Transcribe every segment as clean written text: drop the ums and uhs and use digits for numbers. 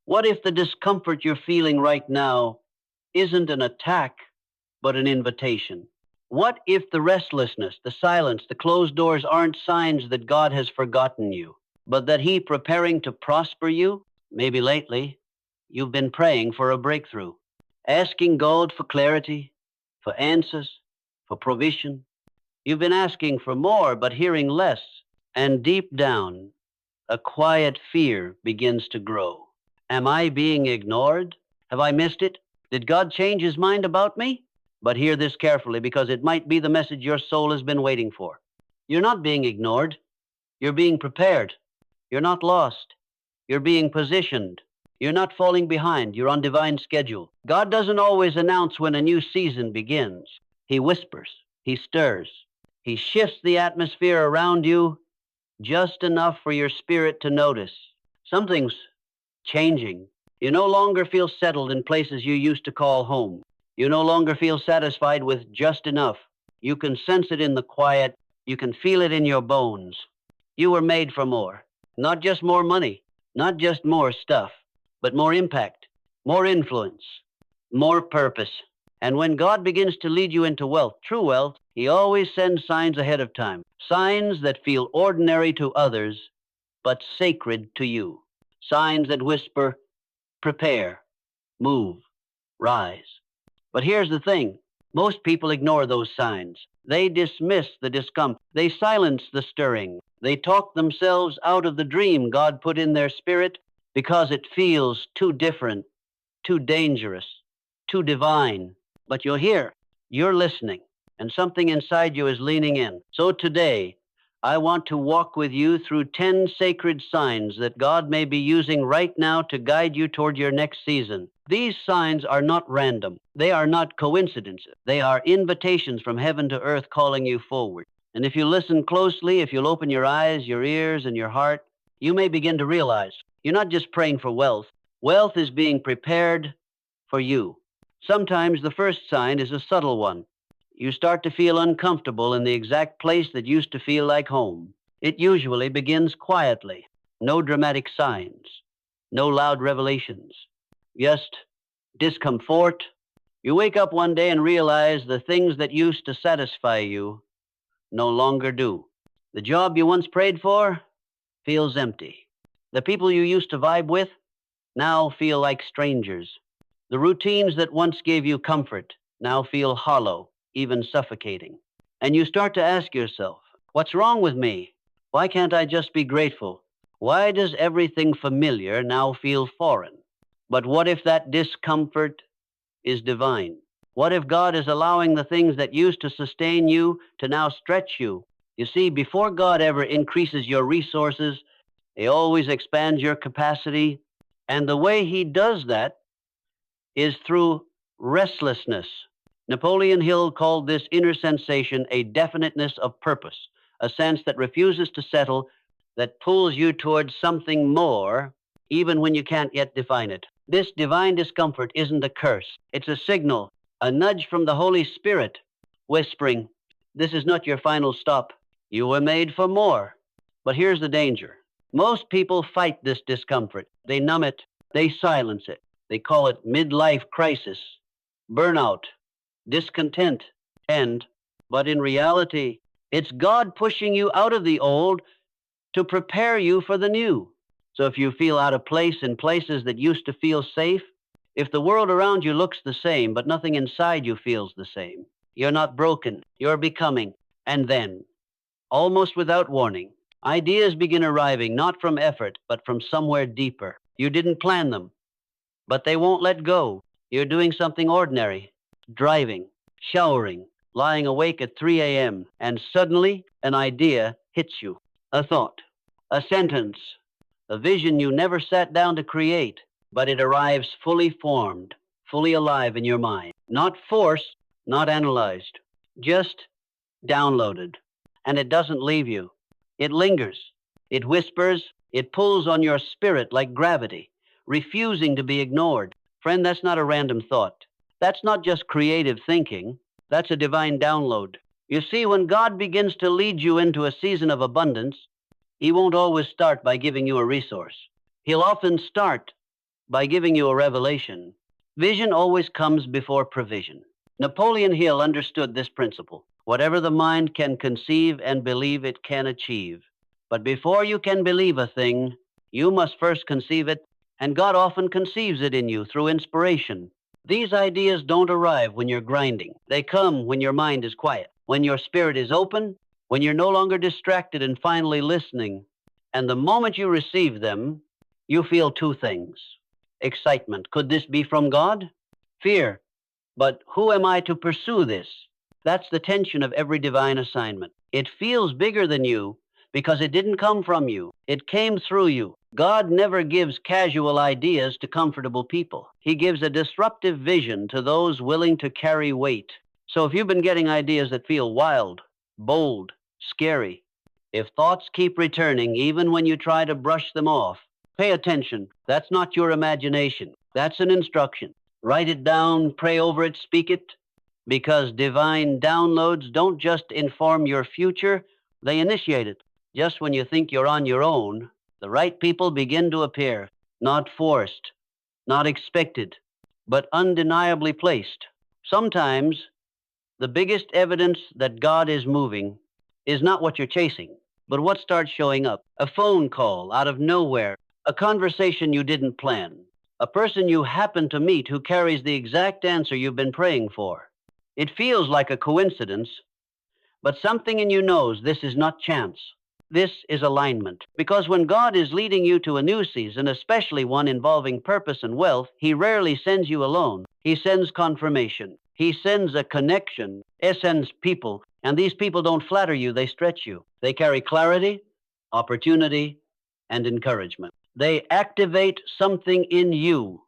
What if the discomfort you're feeling right now isn't an attack, but an invitation? What if the restlessness, the silence, the closed doors aren't signs that God has forgotten you, but that He preparing to prosper you? Maybe lately you've been praying for a breakthrough, asking God for clarity, for answers, for provision. You've been asking for more, but hearing less. And deep down, a quiet fear begins to grow. Am I being ignored? Have I missed it? Did God change His mind about me? But hear this carefully, because it might be the message your soul has been waiting for. You're not being ignored. You're being prepared. You're not lost. You're being positioned. You're not falling behind. You're on divine schedule. God doesn't always announce when a new season begins. He whispers. He stirs. He shifts the atmosphere around you just enough for your spirit to notice. Something's changing. You no longer feel settled in places you used to call home. You no longer feel satisfied with just enough. You can sense it in the quiet. You can feel it in your bones. You were made for more. Not just more money, not just more stuff, but more impact, more influence, more purpose. And when God begins to lead you into wealth, true wealth, He always sends signs ahead of time. Signs that feel ordinary to others, but sacred to you. Signs that whisper, prepare, move, rise. But here's the thing. Most people ignore those signs. They dismiss the discomfort. They silence the stirring. They talk themselves out of the dream God put in their spirit because it feels too different, too dangerous, too divine. But you're here. You're listening. And something inside you is leaning in. So today, I want to walk with you through 10 sacred signs that God may be using right now to guide you toward your next season. These signs are not random. They are not coincidences. They are invitations from heaven to earth calling you forward. And if you listen closely, if you'll open your eyes, your ears, and your heart, you may begin to realize you're not just praying for wealth. Wealth is being prepared for you. Sometimes the first sign is a subtle one. You start to feel uncomfortable in the exact place that used to feel like home. It usually begins quietly. No dramatic signs. No loud revelations. Just discomfort. You wake up one day and realize the things that used to satisfy you no longer do. The job you once prayed for feels empty. The people you used to vibe with now feel like strangers. The routines that once gave you comfort now feel hollow, even suffocating. And you start to ask yourself, what's wrong with me? Why can't I just be grateful? Why does everything familiar now feel foreign? But what if that discomfort is divine? What if God is allowing the things that used to sustain you to now stretch you? You see, before God ever increases your resources, He always expands your capacity. And the way He does that is through restlessness. Napoleon Hill called this inner sensation a definiteness of purpose, a sense that refuses to settle, that pulls you towards something more, even when you can't yet define it. This divine discomfort isn't a curse. It's a signal, a nudge from the Holy Spirit, whispering, this is not your final stop. You were made for more. But here's the danger. Most people fight this discomfort. They numb it. They silence it. They call it midlife crisis, burnout, discontent, but in reality, it's God pushing you out of the old to prepare you for the new. So if you feel out of place in places that used to feel safe, if the world around you looks the same, but nothing inside you feels the same, you're not broken, you're becoming. And then, almost without warning, ideas begin arriving not from effort, but from somewhere deeper. You didn't plan them, but they won't let go. You're doing something ordinary, driving, showering, lying awake at 3 a.m., and suddenly an idea hits you. A thought, a sentence, a vision you never sat down to create, but it arrives fully formed, fully alive in your mind. Not forced, not analyzed, just downloaded. And it doesn't leave you. It lingers. It whispers. It pulls on your spirit like gravity, refusing to be ignored. Friend, that's not a random thought. That's not just creative thinking. That's a divine download. You see, when God begins to lead you into a season of abundance, He won't always start by giving you a resource. He'll often start by giving you a revelation. Vision always comes before provision. Napoleon Hill understood this principle. Whatever the mind can conceive and believe, it can achieve. But before you can believe a thing, you must first conceive it, and God often conceives it in you through inspiration. These ideas don't arrive when you're grinding. They come when your mind is quiet, when your spirit is open, when you're no longer distracted and finally listening. And the moment you receive them, you feel two things. Excitement. Could this be from God? Fear. But who am I to pursue this? That's the tension of every divine assignment. It feels bigger than you because it didn't come from you. It came through you. God never gives casual ideas to comfortable people. He gives a disruptive vision to those willing to carry weight. So if you've been getting ideas that feel wild, bold, scary, if thoughts keep returning even when you try to brush them off, pay attention. That's not your imagination. That's an instruction. Write it down, pray over it, speak it, because divine downloads don't just inform your future, they initiate it. Just when you think you're on your own, the right people begin to appear, not forced, not expected, but undeniably placed. Sometimes the biggest evidence that God is moving is not what you're chasing, but what starts showing up. A phone call out of nowhere, a conversation you didn't plan, a person you happen to meet who carries the exact answer you've been praying for. It feels like a coincidence, but something in you knows this is not chance. This is alignment. Because when God is leading you to a new season, especially one involving purpose and wealth, He rarely sends you alone. He sends confirmation. He sends a connection. He sends people. And these people don't flatter you, they stretch you. They carry clarity, opportunity, and encouragement. They activate something in you,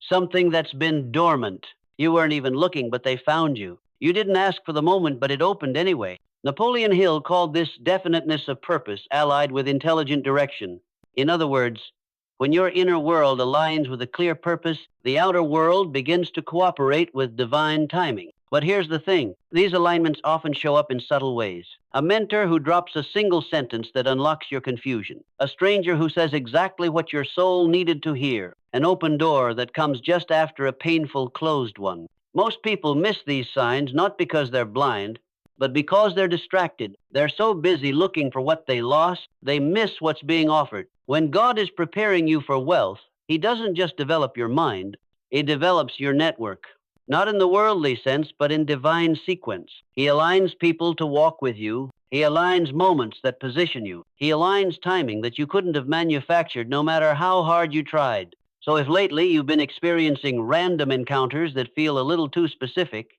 something that's been dormant. You weren't even looking, but they found you. You didn't ask for the moment, but it opened anyway. Napoleon Hill called this definiteness of purpose allied with intelligent direction. In other words, when your inner world aligns with a clear purpose, the outer world begins to cooperate with divine timing. But here's the thing. These alignments often show up in subtle ways. A mentor who drops a single sentence that unlocks your confusion. A stranger who says exactly what your soul needed to hear. An open door that comes just after a painful closed one. Most people miss these signs not because they're blind, but because they're distracted. They're so busy looking for what they lost, they miss what's being offered. When God is preparing you for wealth, He doesn't just develop your mind, He develops your network. Not in the worldly sense, but in divine sequence. He aligns people to walk with you. He aligns moments that position you. He aligns timing that you couldn't have manufactured no matter how hard you tried. So if lately you've been experiencing random encounters that feel a little too specific,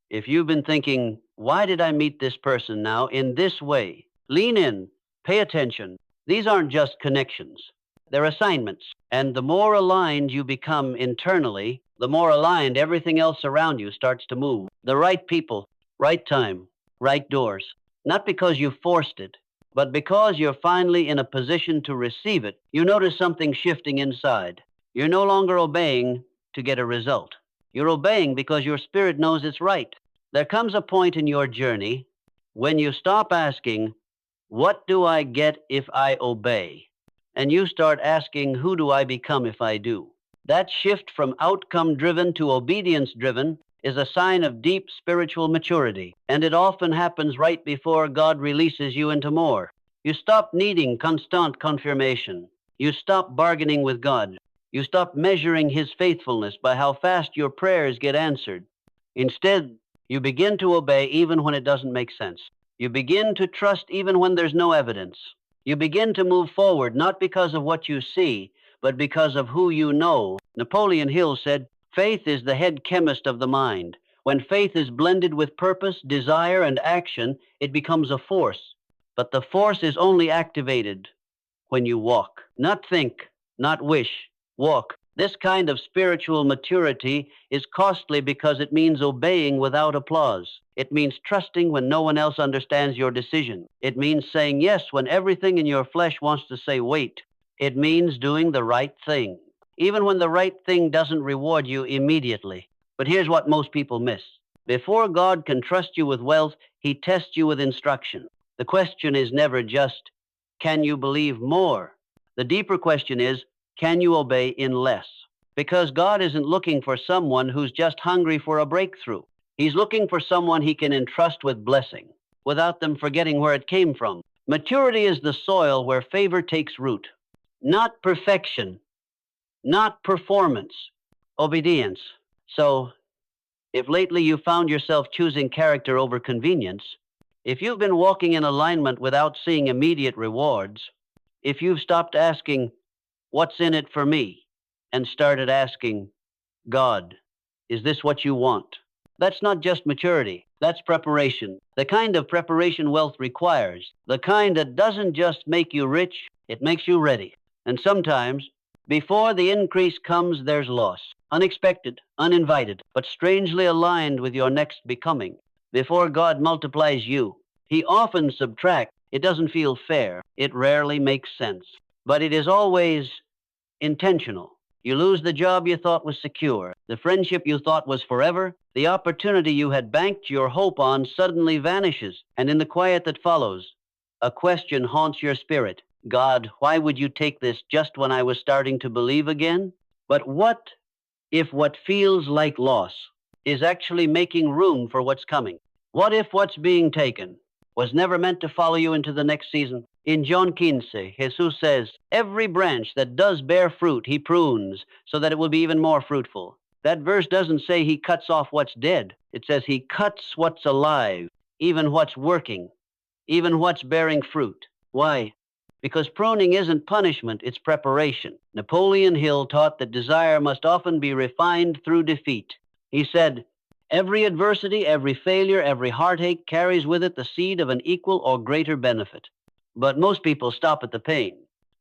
if you've been thinking, why did I meet this person now in this way? Lean in, pay attention. These aren't just connections. They're assignments. And the more aligned you become internally, the more aligned everything else around you starts to move. The right people, right time, right doors. Not because you forced it, but because you're finally in a position to receive it. You notice something shifting inside. You're no longer obeying to get a result. You're obeying because your spirit knows it's right. There comes a point in your journey when you stop asking, what do I get if I obey? And you start asking, who do I become if I do? That shift from outcome-driven to obedience-driven is a sign of deep spiritual maturity, and it often happens right before God releases you into more. You stop needing constant confirmation. You stop bargaining with God. You stop measuring His faithfulness by how fast your prayers get answered. Instead, you begin to obey even when it doesn't make sense. You begin to trust even when there's no evidence. You begin to move forward not because of what you see, but because of who you know. Napoleon Hill said, faith is the head chemist of the mind. When faith is blended with purpose, desire, and action, it becomes a force. But the force is only activated when you walk. Not think, not wish, walk. This kind of spiritual maturity is costly because it means obeying without applause. It means trusting when no one else understands your decision. It means saying yes when everything in your flesh wants to say wait. It means doing the right thing, even when the right thing doesn't reward you immediately. But here's what most people miss. Before God can trust you with wealth, He tests you with instruction. The question is never just, can you believe more? The deeper question is, can you obey in less? Because God isn't looking for someone who's just hungry for a breakthrough. He's looking for someone he can entrust with blessing without them forgetting where it came from. Maturity is the soil where favor takes root, not perfection, not performance, obedience. So, if lately you found yourself choosing character over convenience, if you've been walking in alignment without seeing immediate rewards, if you've stopped asking, "What's in it for me?" and started asking, "God, is this what you want?" That's not just maturity, that's preparation. The kind of preparation wealth requires, the kind that doesn't just make you rich, it makes you ready. And sometimes, before the increase comes, there's loss. Unexpected, uninvited, but strangely aligned with your next becoming. Before God multiplies you, He often subtracts. It doesn't feel fair. It rarely makes sense. But it is always intentional. You lose the job you thought was secure, the friendship you thought was forever, the opportunity you had banked your hope on suddenly vanishes, and in the quiet that follows, a question haunts your spirit. God, why would you take this just when I was starting to believe again? But what if what feels like loss is actually making room for what's coming? What if what's being taken was never meant to follow you into the next season? In John 15, Jesus says, "Every branch that does bear fruit, He prunes, so that it will be even more fruitful." That verse doesn't say He cuts off what's dead. It says He cuts what's alive, even what's working, even what's bearing fruit. Why? Because pruning isn't punishment, it's preparation. Napoleon Hill taught that desire must often be refined through defeat. He said, "Every adversity, every failure, every heartache carries with it the seed of an equal or greater benefit." But most people stop at the pain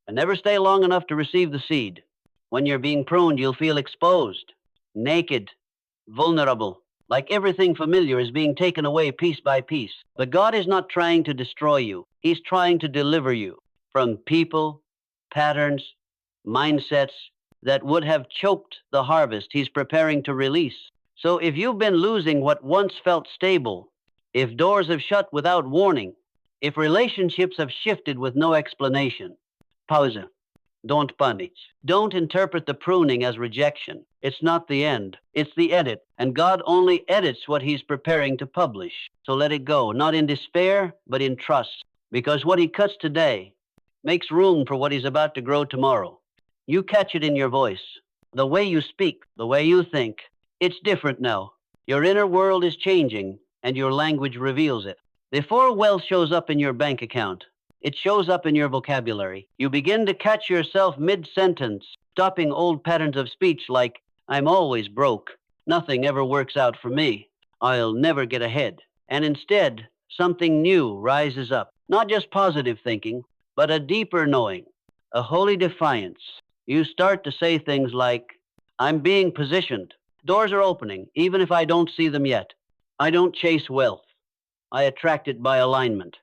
and never stay long enough to receive the seed. When you're being pruned, you'll feel exposed, naked, vulnerable, like everything familiar is being taken away piece by piece. But God is not trying to destroy you. He's trying to deliver you from people, patterns, mindsets that would have choked the harvest He's preparing to release. So if you've been losing what once felt stable, if doors have shut without warning, if relationships have shifted with no explanation, pause. Don't punish. Don't interpret the pruning as rejection. It's not the end. It's the edit. And God only edits what He's preparing to publish. So let it go, not in despair, but in trust. Because what He cuts today makes room for what He's about to grow tomorrow. You catch it in your voice, the way you speak, the way you think. It's different now. Your inner world is changing, and your language reveals it. Before wealth shows up in your bank account, it shows up in your vocabulary. You begin to catch yourself mid-sentence, stopping old patterns of speech like, "I'm always broke. Nothing ever works out for me. I'll never get ahead." And instead, something new rises up. Not just positive thinking, but a deeper knowing, a holy defiance. You start to say things like, "I'm being positioned. Doors are opening, even if I don't see them yet. I don't chase wealth. I attract it by alignment."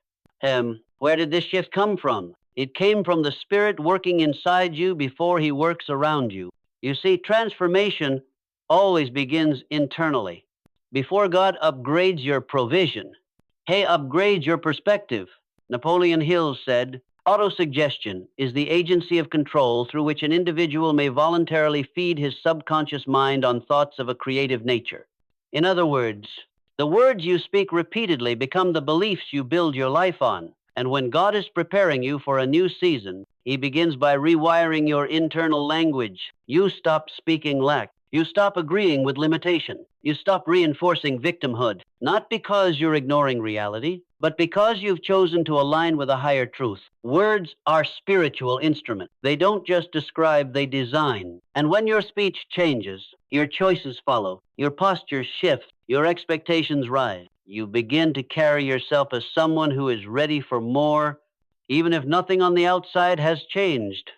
Where did this shift come from? It came from the Spirit working inside you before He works around you. You see, transformation always begins internally. Before God upgrades your provision, He upgrades your perspective. Napoleon Hill said, "Autosuggestion is the agency of control through which an individual may voluntarily feed his subconscious mind on thoughts of a creative nature." In other words, the words you speak repeatedly become the beliefs you build your life on. And when God is preparing you for a new season, He begins by rewiring your internal language. You stop speaking lack. You stop agreeing with limitation. You stop reinforcing victimhood, not because you're ignoring reality, but because you've chosen to align with a higher truth. Words are spiritual instruments. They don't just describe, they design. And when your speech changes, your choices follow, your posture shifts, your expectations rise. You begin to carry yourself as someone who is ready for more, even if nothing on the outside has changed.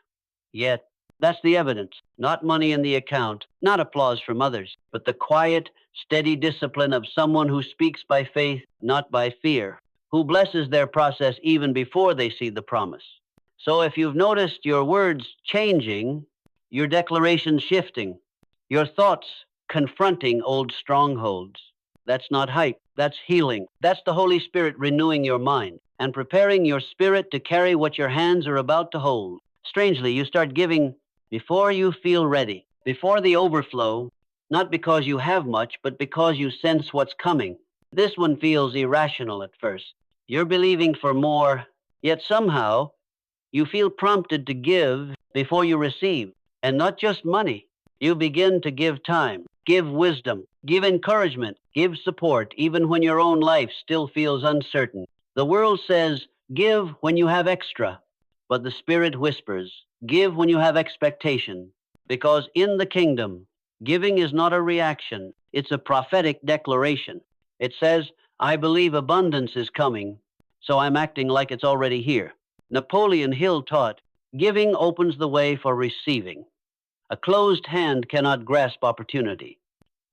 Yet, that's the evidence. Not money in the account, not applause from others, but the quiet, steady discipline of someone who speaks by faith, not by fear, who blesses their process even before they see the promise. So if you've noticed your words changing, your declarations shifting, your thoughts confronting old strongholds, that's not hype, that's healing. That's the Holy Spirit renewing your mind and preparing your spirit to carry what your hands are about to hold. Strangely, you start giving before you feel ready, before the overflow, not because you have much, but because you sense what's coming. This one feels irrational at first. You're believing for more, yet somehow you feel prompted to give before you receive. And not just money. You begin to give time, give wisdom, give encouragement, give support, even when your own life still feels uncertain. The world says, give when you have extra. But the Spirit whispers, give when you have expectation. Because in the kingdom, giving is not a reaction, it's a prophetic declaration. It says, I believe abundance is coming, so I'm acting like it's already here. Napoleon Hill taught, giving opens the way for receiving. A closed hand cannot grasp opportunity.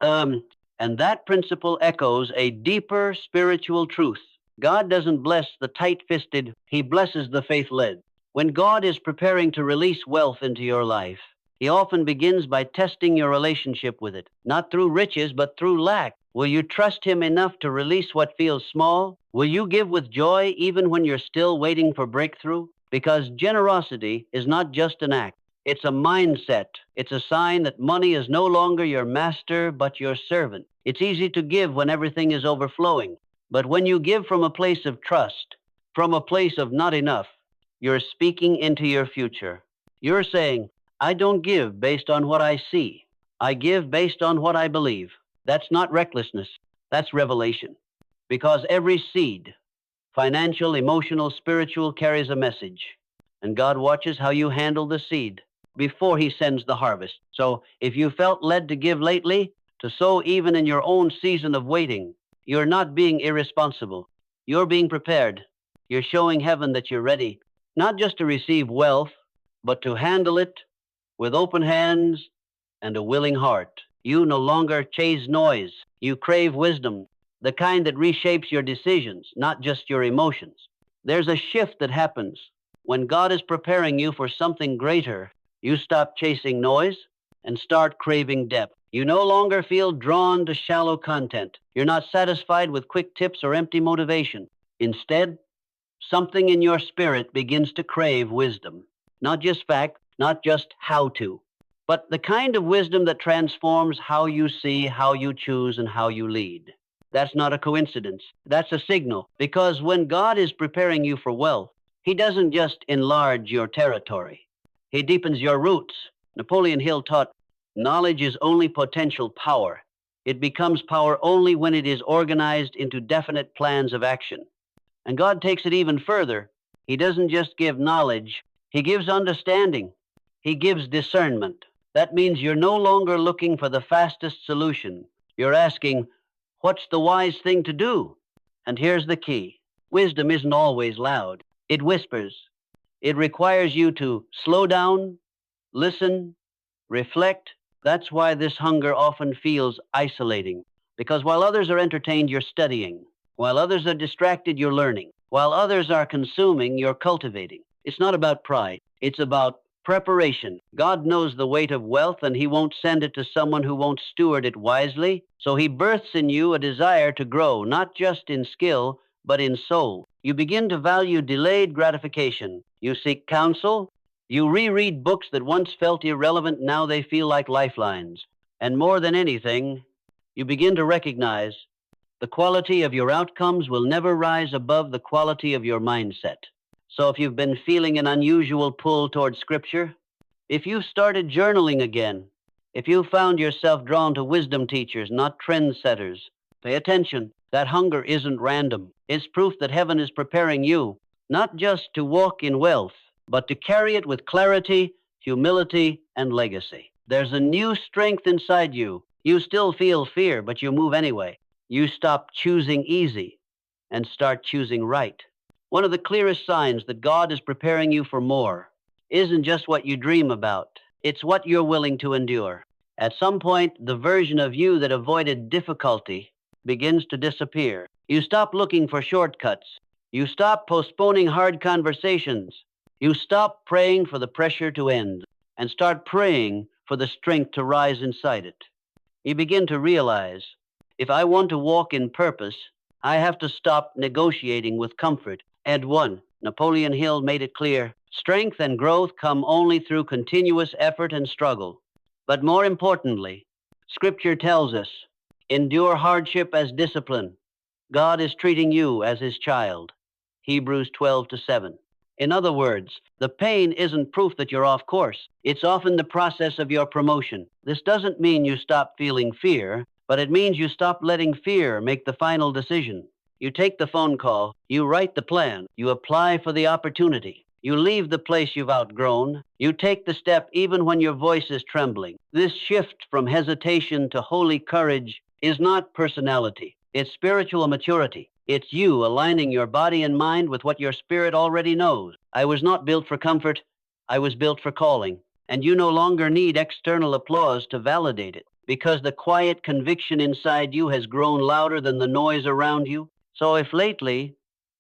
And that principle echoes a deeper spiritual truth. God doesn't bless the tight-fisted, he blesses the faith-led. When God is preparing to release wealth into your life, he often begins by testing your relationship with it, not through riches, but through lack. Will you trust him enough to release what feels small? Will you give with joy even when you're still waiting for breakthrough? Because generosity is not just an act. It's a mindset. It's a sign that money is no longer your master, but your servant. It's easy to give when everything is overflowing. But when you give from a place of trust, from a place of not enough, you're speaking into your future. You're saying, I don't give based on what I see. I give based on what I believe. That's not recklessness. That's revelation. Because every seed, financial, emotional, spiritual, carries a message. And God watches how you handle the seed before he sends the harvest. So if you felt led to give lately, to sow even in your own season of waiting, you're not being irresponsible. You're being prepared. You're showing heaven that you're ready, not just to receive wealth, but to handle it with open hands and a willing heart. You no longer chase noise. You crave wisdom, the kind that reshapes your decisions, not just your emotions. There's a shift that happens. When God is preparing you for something greater, you stop chasing noise and start craving depth. You no longer feel drawn to shallow content. You're not satisfied with quick tips or empty motivation. Instead, something in your spirit begins to crave wisdom. Not just fact, not just how to, but the kind of wisdom that transforms how you see, how you choose, and how you lead. That's not a coincidence. That's a signal. Because when God is preparing you for wealth, he doesn't just enlarge your territory. He deepens your roots. Napoleon Hill taught, knowledge is only potential power. It becomes power only when it is organized into definite plans of action. And God takes it even further. He doesn't just give knowledge, he gives understanding. He gives discernment. That means you're no longer looking for the fastest solution. You're asking, what's the wise thing to do? And here's the key. Wisdom isn't always loud. It whispers. It requires you to slow down, listen, reflect. That's why this hunger often feels isolating. Because while others are entertained, you're studying. While others are distracted, you're learning. While others are consuming, you're cultivating. It's not about pride. It's about preparation. God knows the weight of wealth, and he won't send it to someone who won't steward it wisely. So he births in you a desire to grow, not just in skill, but in soul. You begin to value delayed gratification. You seek counsel. You reread books that once felt irrelevant, now they feel like lifelines. And more than anything, you begin to recognize the quality of your outcomes will never rise above the quality of your mindset. So if you've been feeling an unusual pull toward Scripture, if you've started journaling again, if you found yourself drawn to wisdom teachers, not trendsetters, pay attention. That hunger isn't random. It's proof that heaven is preparing you, not just to walk in wealth, but to carry it with clarity, humility, and legacy. There's a new strength inside you. You still feel fear, but you move anyway. You stop choosing easy and start choosing right. One of the clearest signs that God is preparing you for more isn't just what you dream about. It's what you're willing to endure. At some point, the version of you that avoided difficulty begins to disappear. You stop looking for shortcuts. You stop postponing hard conversations. You stop praying for the pressure to end and start praying for the strength to rise inside it. You begin to realize, if I want to walk in purpose, I have to stop negotiating with comfort. And Napoleon Hill made it clear, strength and growth come only through continuous effort and struggle. But more importantly, Scripture tells us, endure hardship as discipline. God is treating you as his child. Hebrews 12:7. In other words, the pain isn't proof that you're off course. It's often the process of your promotion. This doesn't mean you stop feeling fear, but it means you stop letting fear make the final decision. You take the phone call, you write the plan, you apply for the opportunity. You leave the place you've outgrown. You take the step even when your voice is trembling. This shift from hesitation to holy courage is not personality. It's spiritual maturity. It's you aligning your body and mind with what your spirit already knows. I was not built for comfort. I was built for calling. And you no longer need external applause to validate it, because the quiet conviction inside you has grown louder than the noise around you. So if lately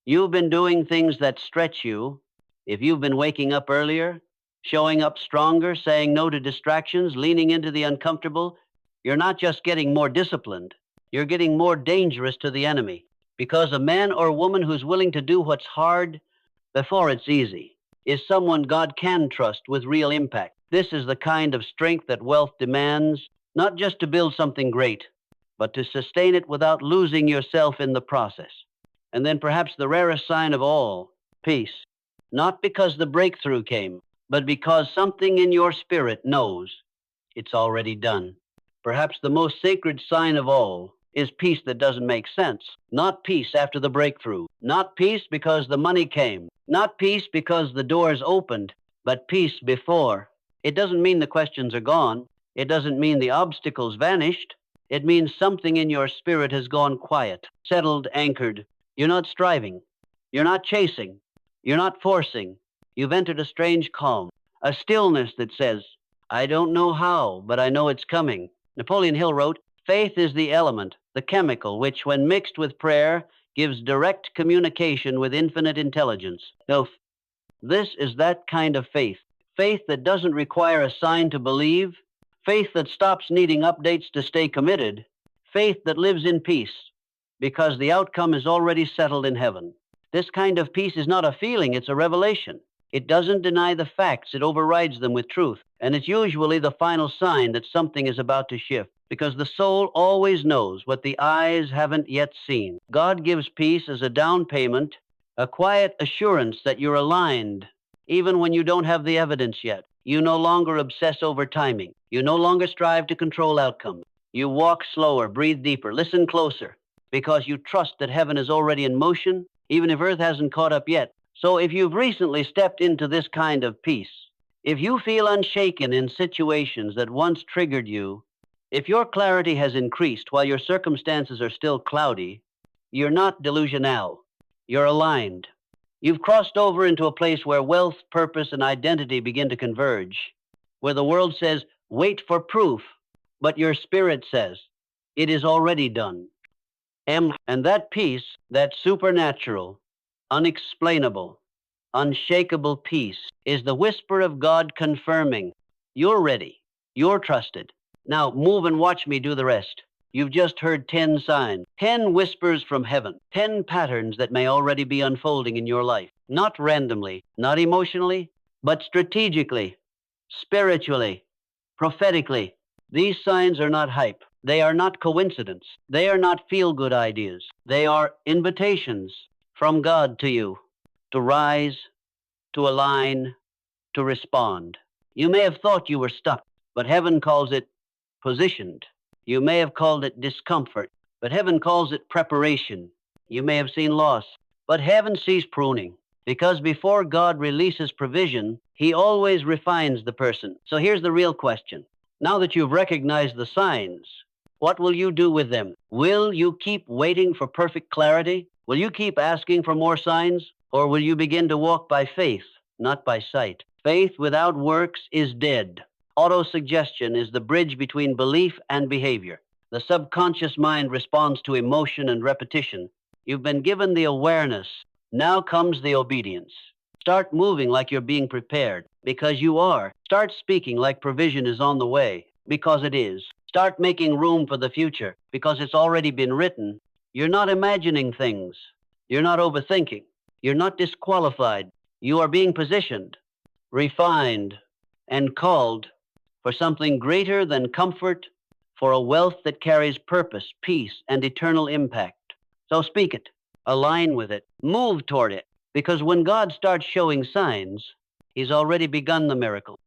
you've been doing things that stretch you, if you've been waking up earlier, showing up stronger, saying no to distractions, leaning into the uncomfortable, you're not just getting more disciplined, you're getting more dangerous to the enemy. Because a man or woman who's willing to do what's hard before it's easy is someone God can trust with real impact. This is the kind of strength that wealth demands, not just to build something great, but to sustain it without losing yourself in the process. And then perhaps the rarest sign of all, peace. Not because the breakthrough came, but because something in your spirit knows it's already done. Perhaps the most sacred sign of all is peace that doesn't make sense. Not peace after the breakthrough. Not peace because the money came. Not peace because the doors opened, but peace before. It doesn't mean the questions are gone. It doesn't mean the obstacles vanished. It means something in your spirit has gone quiet, settled, anchored. You're not striving. You're not chasing. You're not forcing. You've entered a strange calm, a stillness that says, I don't know how, but I know it's coming. Napoleon Hill wrote, faith is the element, the chemical, which when mixed with prayer gives direct communication with infinite intelligence. Now, this is that kind of faith. Faith that doesn't require a sign to believe. Faith that stops needing updates to stay committed. Faith that lives in peace because the outcome is already settled in heaven. This kind of peace is not a feeling, it's a revelation. It doesn't deny the facts, it overrides them with truth. And it's usually the final sign that something is about to shift, because the soul always knows what the eyes haven't yet seen. God gives peace as a down payment, a quiet assurance that you're aligned, even when you don't have the evidence yet. You no longer obsess over timing. You no longer strive to control outcomes. You walk slower, breathe deeper, listen closer, because you trust that heaven is already in motion, even if earth hasn't caught up yet. So if you've recently stepped into this kind of peace, if you feel unshaken in situations that once triggered you, if your clarity has increased while your circumstances are still cloudy, you're not delusional. You're aligned. You've crossed over into a place where wealth, purpose, and identity begin to converge, where the world says, wait for proof, but your spirit says, it is already done. And that peace, that supernatural, unexplainable, unshakable peace, is the whisper of God confirming, you're ready, you're trusted. Now move and watch me do the rest. You've just heard 10 signs, 10 whispers from heaven, 10 patterns that may already be unfolding in your life. Not randomly, not emotionally, but strategically, spiritually, prophetically. These signs are not hype. They are not coincidence. They are not feel-good ideas. They are invitations from God to you to rise, to align, to respond. You may have thought you were stuck, but heaven calls it positioned. You may have called it discomfort, but heaven calls it preparation. You may have seen loss, but heaven sees pruning. Because before God releases provision, he always refines the person. So here's the real question. Now that you've recognized the signs, what will you do with them? Will you keep waiting for perfect clarity? Will you keep asking for more signs? Or will you begin to walk by faith, not by sight? Faith without works is dead. Autosuggestion is the bridge between belief and behavior. The subconscious mind responds to emotion and repetition. You've been given the awareness. Now comes the obedience. Start moving like you're being prepared, because you are. Start speaking like provision is on the way, because it is. Start making room for the future, because it's already been written. You're not imagining things. You're not overthinking. You're not disqualified. You are being positioned, refined, and called for something greater than comfort, for a wealth that carries purpose, peace, and eternal impact. So speak it, align with it, move toward it, because when God starts showing signs, He's already begun the miracle.